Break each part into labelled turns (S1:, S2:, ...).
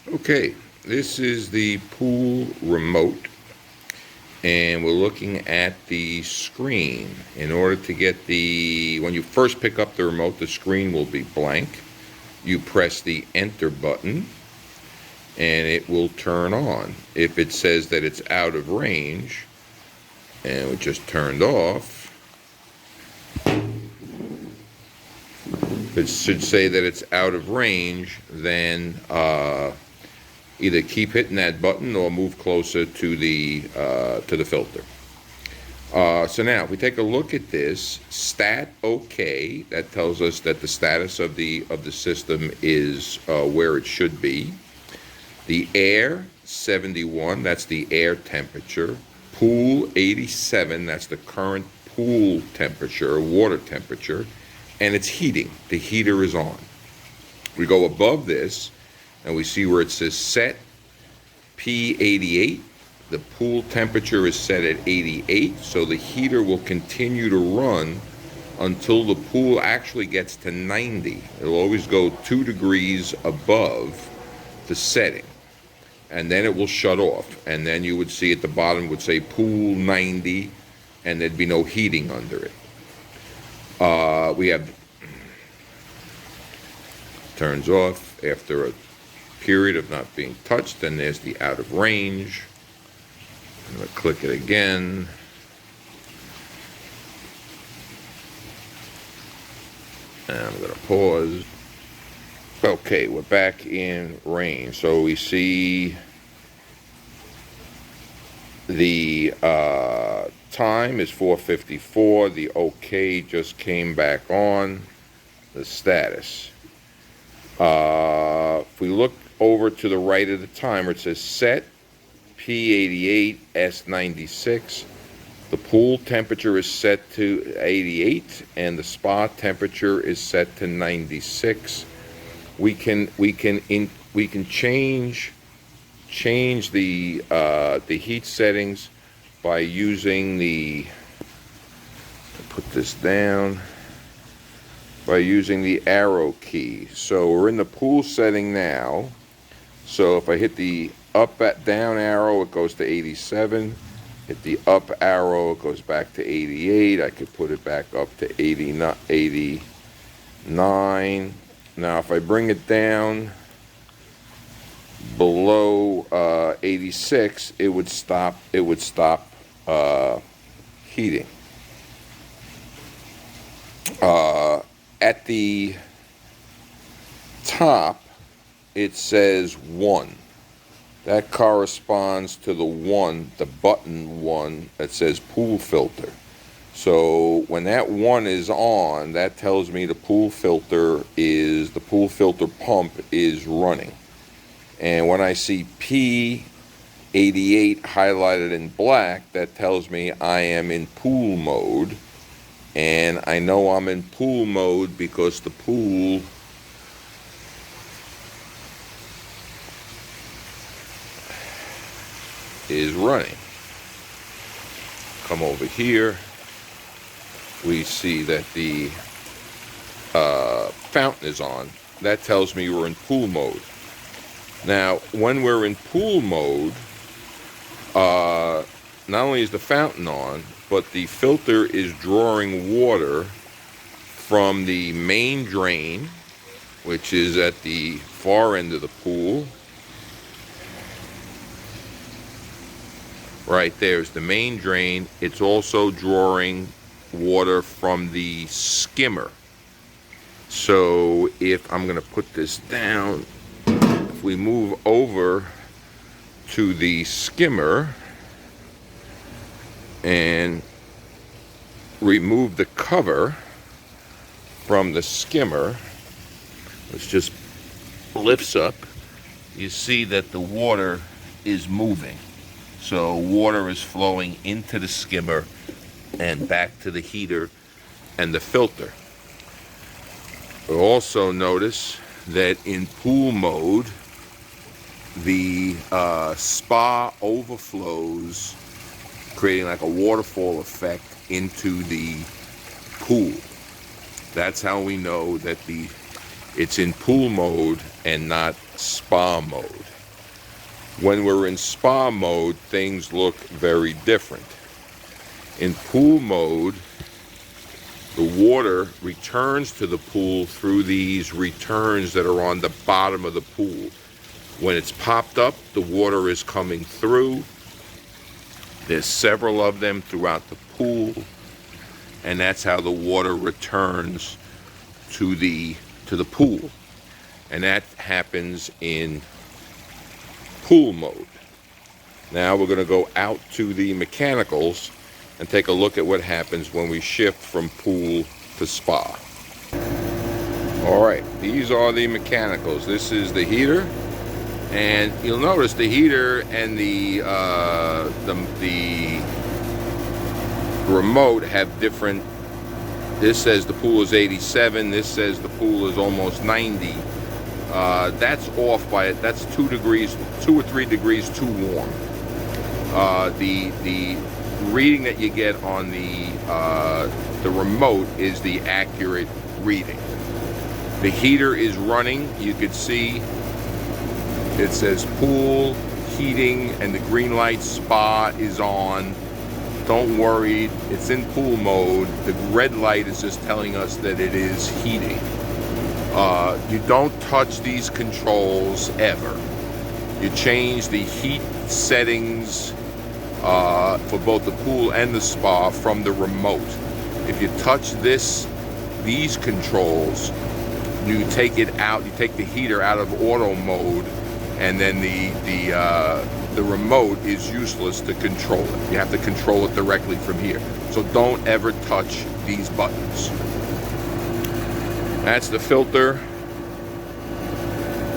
S1: Okay, this is the pool remote, and we're looking at the screen. In order to get when you first pick up the remote, the screen will be blank. You press the enter button, and it will turn on. If it says that it's out of range, and it just turned off, if it should say that it's out of range, then either keep hitting that button or move closer to the filter. So now, if we take a look at this, stat OK, that tells us that the status of the system is where it should be. The air 71, that's the air temperature. Pool 87, that's the current pool temperature, water temperature, and it's heating. The heater is on. We go above this, and we see where it says set P88. The pool temperature is set at 88, so the heater will continue to run until the pool actually gets to 90. It'll always go 2 degrees above the setting, and then it will shut off. And then you would see at the bottom, it would say pool 90, and there'd be no heating under it. We have turns off after a period of not being touched. Then there's the out of range. I'm going to click it again. And I'm going to pause. Okay, we're back in range. So we see the time is 4:54. The OK just came back on. The status. If we look over to the right of the timer, it says set P88 S96. The pool temperature is set to 88, and the spa temperature is set to 96. We can change the heat settings by using put this down, by using the arrow key. So we're in the pool setting now. So if I hit the down arrow, it goes to 87. Hit the up arrow, it goes back to 88. I could put it back up to 89. Now if I bring it down below 86, it would stop heating. At the top, it says 1. That corresponds to the button 1 that says pool filter. So when that 1 is on, that tells me the pool filter pump is running. And when I see P88 highlighted in black, that tells me I am in pool mode. And I know I'm in pool mode because the pool is running. Come over here. We see that the fountain is on. That tells me we're in pool mode. Now, when we're in pool mode, not only is the fountain on, but the filter is drawing water from the main drain, which is at the far end of the pool. Right there's the main drain. It's also drawing water from the skimmer. So if I'm going to put this down, if we move over to the skimmer and remove the cover from the skimmer, which just lifts up, you see that the water is moving. So water is flowing into the skimmer and back to the heater and the filter. You'll also notice that in pool mode, the spa overflows, creating like a waterfall effect into the pool. That's how we know that it's in pool mode and not spa mode. When we're in spa mode, things look very different. In pool mode, the water returns to the pool through these returns that are on the bottom of the pool. When it's popped up, the water is coming through. There's several of them throughout the pool, and that's how the water returns to the pool. And that happens in pool mode. Now we're going to go out to the mechanicals and take a look at what happens when we shift from pool to spa. All right, these are the mechanicals. This is the heater, and you'll notice the heater and the remote have different. This says the pool is 87. This says the pool is almost 90. That's off by it. That's 2 or 3 degrees too warm. The reading that you get on the remote is the accurate reading. The heater is running. You can see it says pool heating and the green light spa is on. Don't worry, it's in pool mode. The red light is just telling us that it is heating. You don't touch these controls ever. You change the heat settings for both the pool and the spa from the remote. If you touch these controls, you take it out. You take the heater out of auto mode, and then the remote is useless to control it. You have to control it directly from here. So don't ever touch these buttons. That's the filter.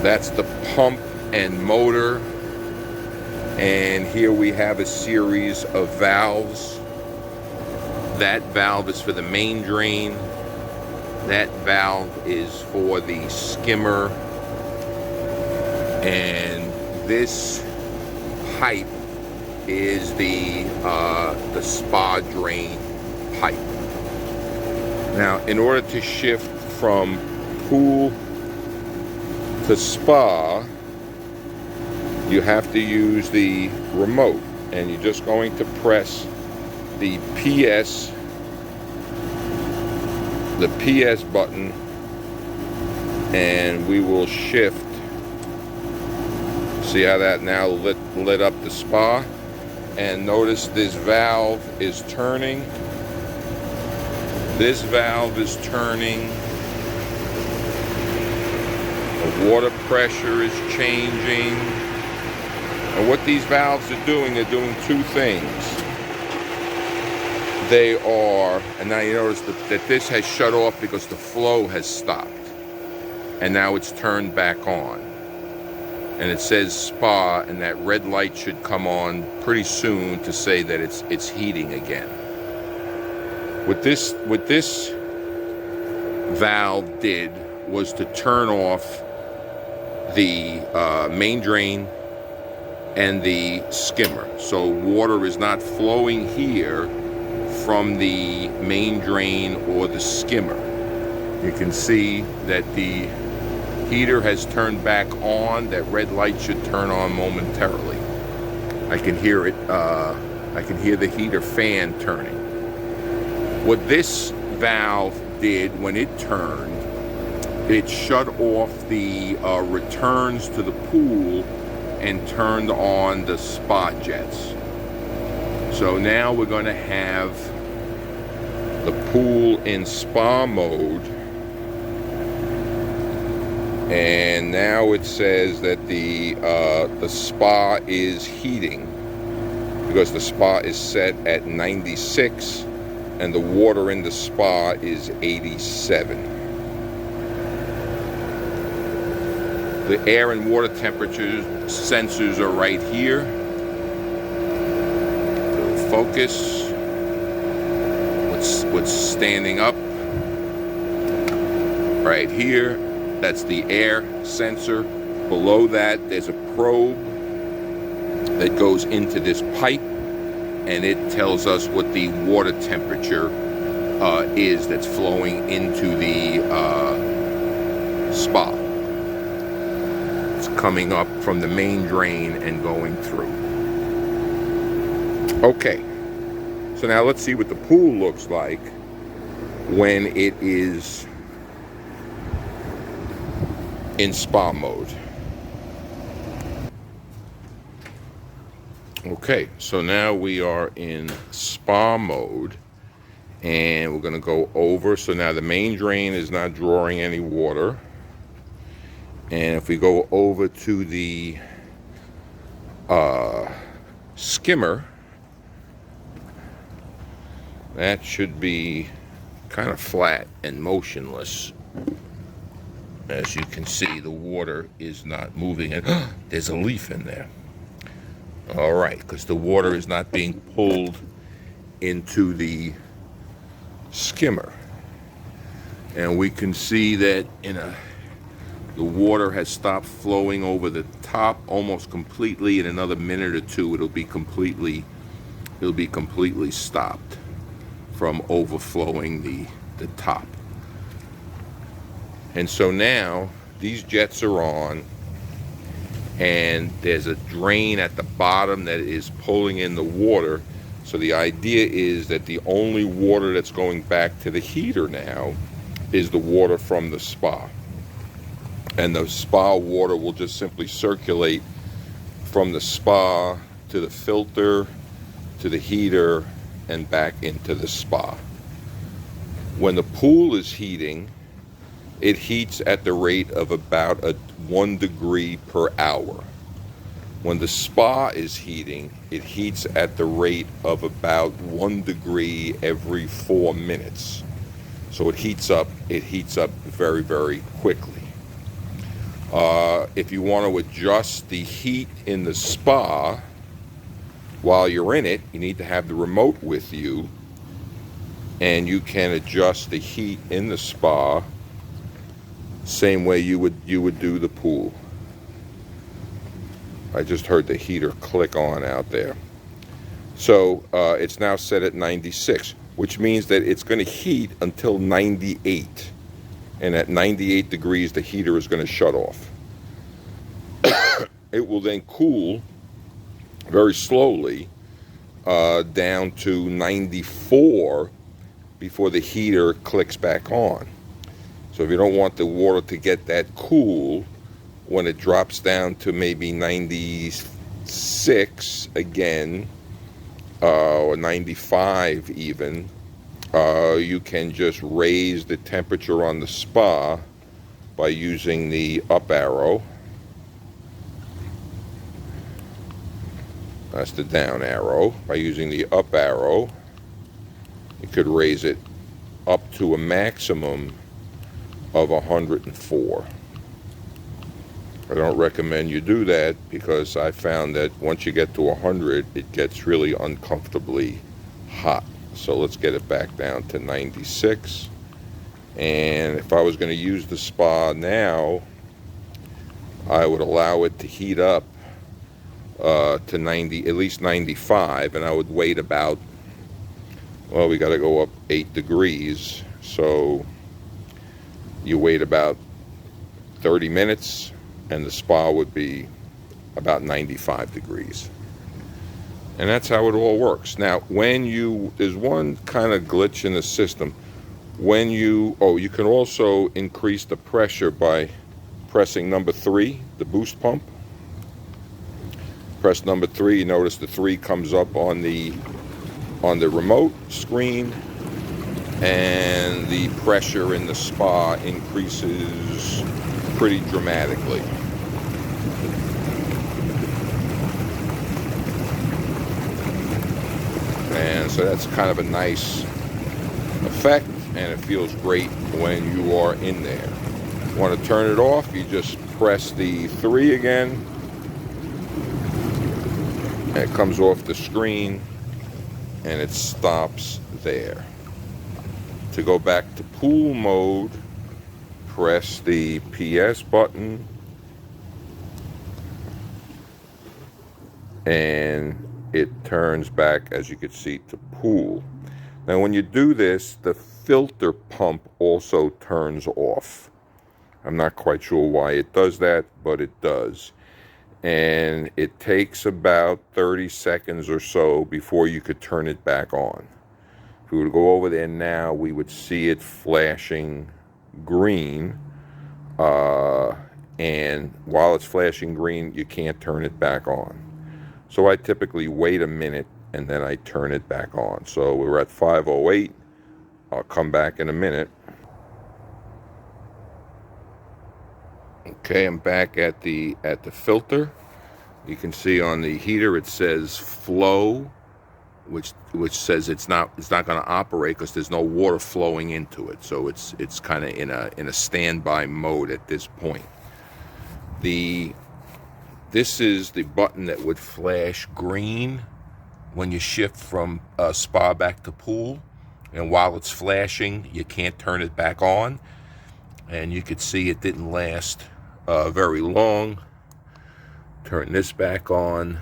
S1: That's the pump and motor. And here we have a series of valves. That valve is for the main drain. That valve is for the skimmer. And this pipe is the spa drain pipe. Now, in order to shift from pool to spa, you have to use the remote, and you're just going to press the PS button, and we will shift. See how that now lit up the spa? And notice this valve is turning. This valve is turning. The water pressure is changing. And what these valves are doing, they're doing 2 things. They are, and now you notice that this has shut off because the flow has stopped. And now it's turned back on. And it says spa, and that red light should come on pretty soon to say that it's heating again. What this valve did was to turn off the main drain and the skimmer. So water is not flowing here from the main drain or the skimmer. You can see that the heater has turned back on. That red light should turn on momentarily. I can hear it. I can hear the heater fan turning. What this valve did when it turned, it shut off the returns to the pool and turned on the spa jets. So now we're going to have the pool in spa mode. And now it says that the spa is heating because the spa is set at 96 and the water in the spa is 87. The air and water temperature sensors are right here. Focus. What's standing up right here. That's the air sensor. Below that, there's a probe that goes into this pipe, and it tells us what the water temperature is that's flowing into the spa. Let's coming up from the main drain and going through. Okay, so now let's see what the pool looks like when it is in spa mode. Okay, so now we are in spa mode, and we're going to go over. So now the main drain is not drawing any water, and if we go over to the skimmer, that should be kind of flat and motionless. As you can see, the water is not moving, and there's a leaf in there. All right, because the water is not being pulled into the skimmer. And we can see that the water has stopped flowing over the top almost completely. In another minute or two, it'll be completely stopped from overflowing the top. And so now these jets are on, and there's a drain at the bottom that is pulling in the water. So the idea is that the only water that's going back to the heater now is the water from the spa. And the spa water will just simply circulate from the spa to the filter, to the heater, and back into the spa. When the pool is heating, it heats at the rate of about 1 degree per hour. When the spa is heating, it heats at the rate of about 1 degree every 4 minutes. So it heats up very, very quickly. If you want to adjust the heat in the spa while you're in it, you need to have the remote with you, and you can adjust the heat in the spa same way you would do the pool. I just heard the heater click on out there. So it's now set at 96, which means that it's going to heat until 98. And at 98 degrees, the heater is going to shut off. It will then cool very slowly down to 94 before the heater clicks back on. So if you don't want the water to get that cool, when it drops down to maybe 96 again, or 95 even, you can just raise the temperature on the spa by using the up arrow. That's the down arrow. By using the up arrow, you could raise it up to a maximum of 104. I don't recommend you do that because I found that once you get to 100, it gets really uncomfortably hot. So let's get it back down to 96. And if I was going to use the spa now, I would allow it to heat up to 90, at least 95, and I would wait about, well, we got to go up 8 degrees. So you wait about 30 minutes, and the spa would be about 95 degrees. And that's how it all works. Now, there's one kind of glitch in the system. You can also increase the pressure by pressing number 3, the boost pump. Press number 3, you notice the 3 comes up on the remote screen, and the pressure in the spa increases pretty dramatically. And so that's kind of a nice effect, and it feels great when you are in there. Want to turn it off, you just press the 3 again, and it comes off the screen, and it stops there. To go back to pool mode, press the PS button, and it turns back, as you can see, to pool. Now when you do this, the filter pump also turns off. I'm not quite sure why it does that, but it does. And it takes about 30 seconds or so before you could turn it back on. If we were to go over there now, we would see it flashing green. And while it's flashing green, you can't turn it back on. So I typically wait a minute and then I turn it back on. So we're at 5:08. I'll come back in a minute. Okay, I'm back at the filter. You can see on the heater it says flow, which says it's not going to operate because there's no water flowing into it. So it's kind of in a standby mode at this point. This is the button that would flash green when you shift from spa back to pool, and while it's flashing, you can't turn it back on. And you could see it didn't last very long. Turn this back on,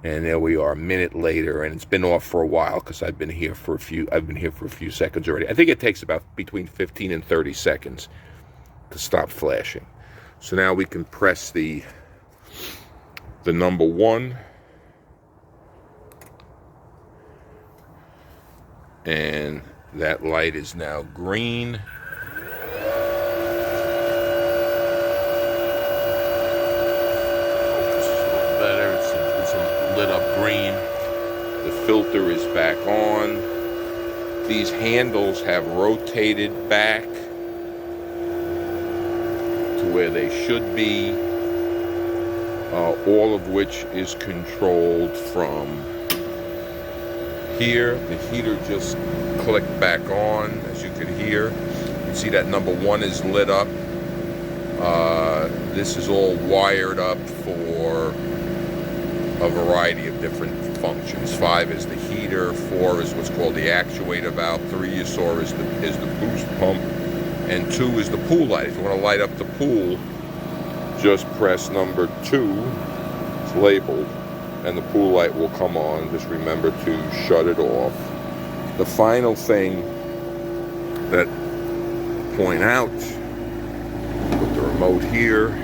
S1: and there we are a minute later, and it's been off for a while because I've been here for a few seconds already. I think it takes about between 15 and 30 seconds to stop flashing. So now we can press the number 1, and that light is now green. Lit up green. The filter is back on. These handles have rotated back to where they should be, all of which is controlled from here. The heater just clicked back on, as you can hear. You can see that number 1 is lit up. This is all wired up for a variety of different functions. 5 is the heater, 4 is what's called the actuator valve, 3 you saw is the boost pump, and 2 is the pool light. If you want to light up the pool, just press number 2, it's labeled, and the pool light will come on. Just remember to shut it off. The final thing that I point out, put the remote here,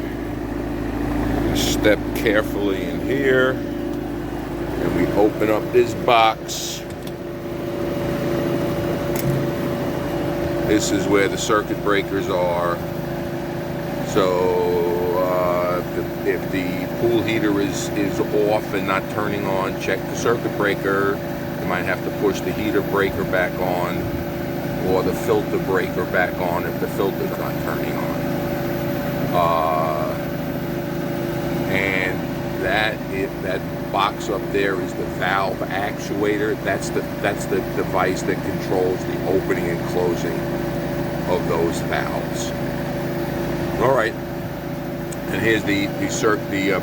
S1: step carefully in here, and we open up this box. This is where the circuit breakers are. So if the pool heater is off and not turning on, check the circuit breaker. You might have to push the heater breaker back on, or the filter breaker back on if the filter's not turning on. And that box up there is the valve actuator. That's the device that controls the opening and closing of those valves. All right, and here's the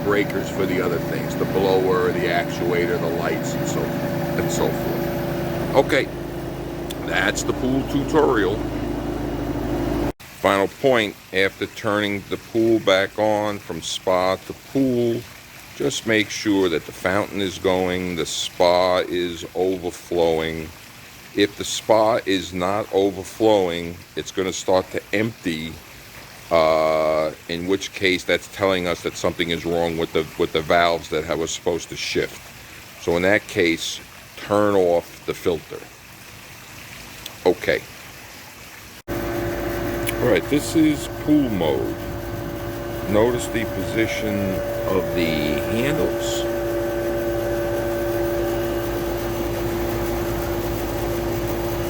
S1: breakers for the other things: the blower, the actuator, the lights, and so forth. Okay, that's the pool tutorial. Final point, after turning the pool back on from spa to pool, just make sure that the fountain is going, the spa is overflowing. If the spa is not overflowing, it's going to start to empty, in which case that's telling us that something is wrong with the valves that was supposed to shift. So in that case, turn off the filter. Okay. Alright, this is pool mode. Notice the position of the handles.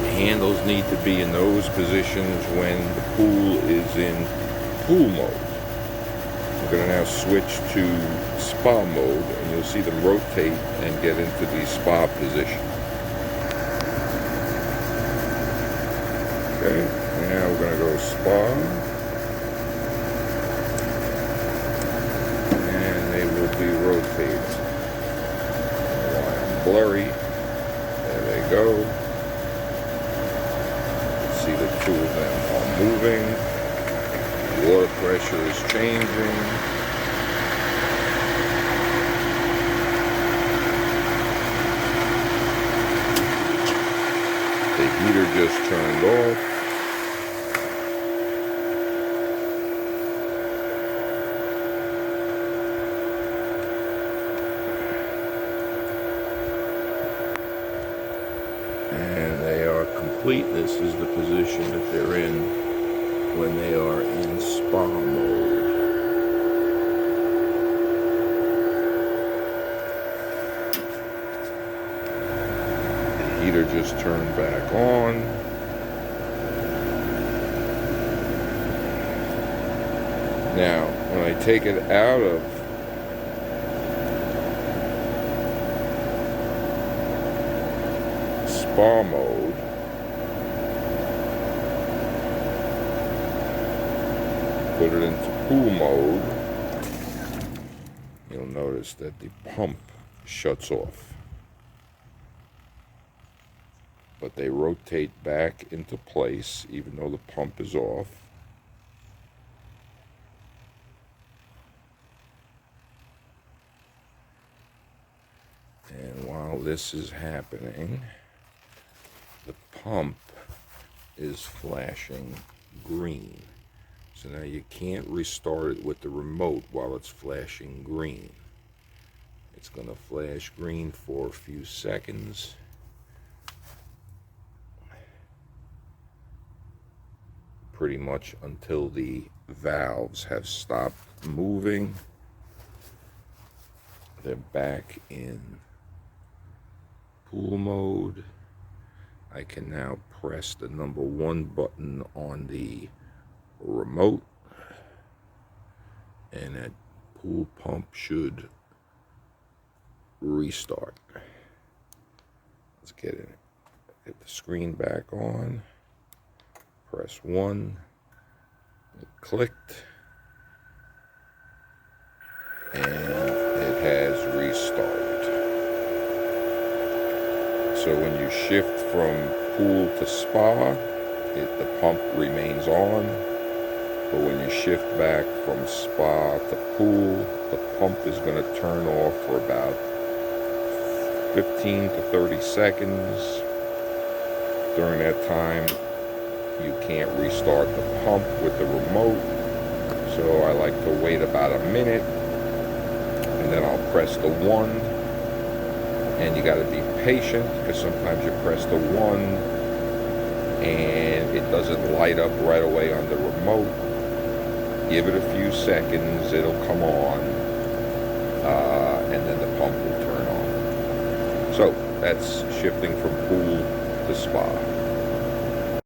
S1: The handles need to be in those positions when the pool is in pool mode. We're going to now switch to spa mode, and you'll see them rotate and get into the spa position. Okay. Now we're going to go spa, and they will be rotated. Blurry, there they go. See the two of them are moving. Water pressure is changing. The heater just turned off. complete. This is the position that they're in when they are in spa mode. The heater just turned back on. Now, when I take it out of spa mode, put it into pool mode, you'll notice that the pump shuts off. But they rotate back into place even though the pump is off. And while this is happening, the pump is flashing green. So now you can't restart it with the remote while it's flashing green. It's going to flash green for a few seconds. Pretty much until the valves have stopped moving. They're back in pool mode. I can now press the number 1 button on the remote, and that pool pump should restart. Let's get it. Get the screen back on. Press 1. It clicked, and it has restarted. So when you shift from pool to spa, the pump remains on. But when you shift back from spa to pool, the pump is going to turn off for about 15 to 30 seconds. During that time, you can't restart the pump with the remote. So I like to wait about a minute, and then I'll press the 1. And you got to be patient, because sometimes you press the 1 and it doesn't light up right away on the remote. Give it a few seconds, it'll come on, and then the pump will turn on. So that's shifting from pool to spa.